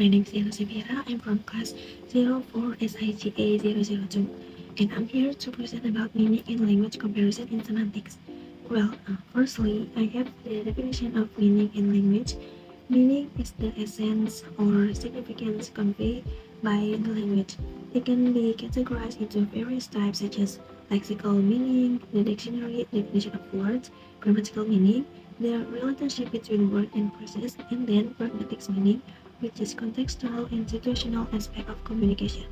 My name is Ira Sevira. I'm from class 04 SIGA 002, and I'm here to present about meaning and language comparison in semantics. Firstly, I have the definition of meaning in language. Meaning is the essence or significance conveyed by the language. It can be categorized into various types such as lexical meaning, the dictionary definition of words, grammatical meaning, the relationship between word and process, and then pragmatics meaning, which is contextual and situational aspect of communication.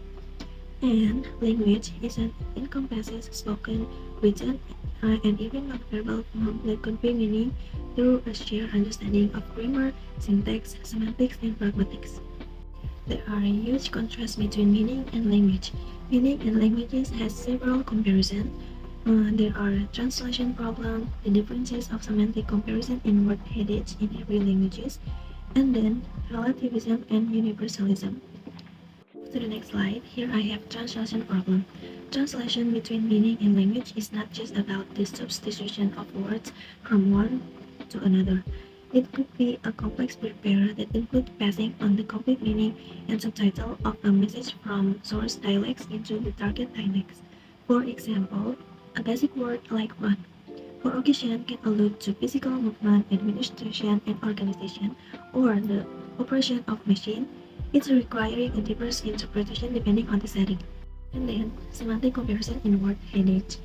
And language is an encompasses spoken, written, and even nonverbal form that convey meaning through a shared understanding of grammar, syntax, semantics, and pragmatics. There are a huge contrasts between meaning and language. Meaning and languages has several comparisons. There are translation problems, the differences of semantic comparison in word headage in every languages, and then relativism and universalism. To the next slide, here I have translation problem. Translation between meaning and language is not just about the substitution of words from one to another. It could be a complex prepare that includes passing on the complete meaning and subtitle of a message from source dialects into the target dialects. For example, a basic word like run for occasion can allude to physical movement, administration, and organization, or the operation of machine. It's requiring a diverse interpretation depending on the setting. And then, semantic comparison in word headage.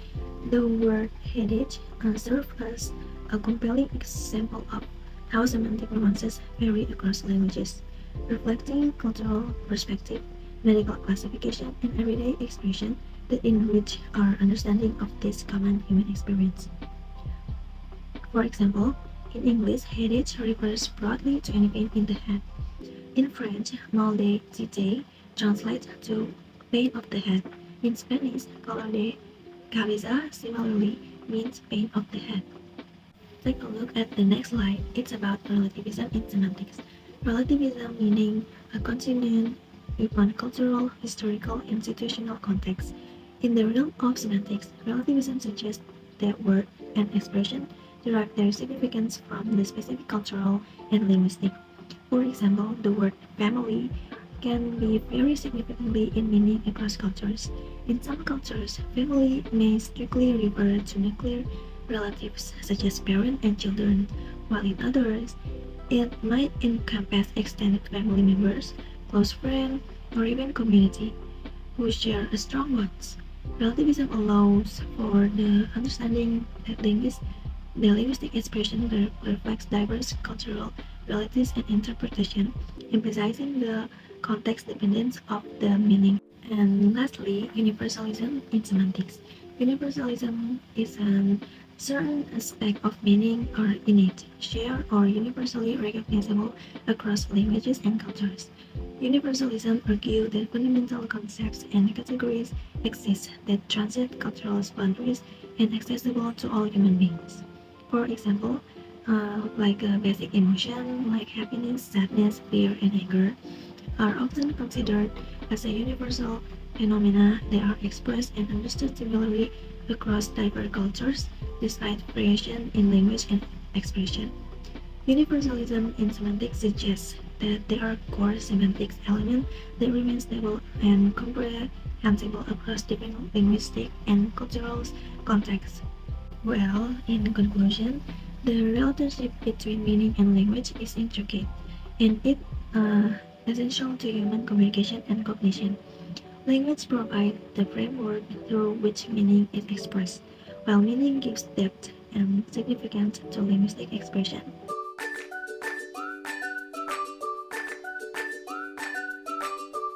The word headage serves as a compelling example of how semantic nuances vary across languages, reflecting cultural perspective, medical classification, and everyday expression that enrich our understanding of this common human experience. For example, in English, headache refers broadly to any pain in the head. In French, mal de tête translates to pain of the head. In Spanish, dolor de cabeza similarly means pain of the head. Take a look at the next slide. It's about relativism in semantics. Relativism meaning a continuum upon cultural, historical, and situational context. In the realm of semantics, relativism suggests that word and expression derive their significance from the specific cultural and linguistic. For example, the word family can be very significantly in meaning across cultures. In some cultures, family may strictly refer to nuclear relatives such as parents and children, while in others, it might encompass extended family members, close friends, or even community who share a strong bonds. Relativism allows for the understanding that the linguistic expression reflects diverse cultural realities and interpretation, emphasizing the context dependence of the meaning. And lastly, universalism in semantics. Universalism is a certain aspect of meaning or innate, shared, or universally recognizable across languages and cultures. Universalism argues that fundamental concepts and categories exist that transcend cultural boundaries and accessible to all human beings. For example, like a basic emotion like happiness, sadness, fear, and anger are often considered as a universal phenomena that are expressed and understood similarly across diverse cultures despite variation in language and expression. Universalism in semantics suggests that there are core semantics elements that remain stable and comprehensible across different linguistic and cultural contexts. In conclusion, the relationship between meaning and language is intricate, and it essential to human communication and cognition. Language provides the framework through which meaning is expressed, while meaning gives depth and significance to linguistic expression.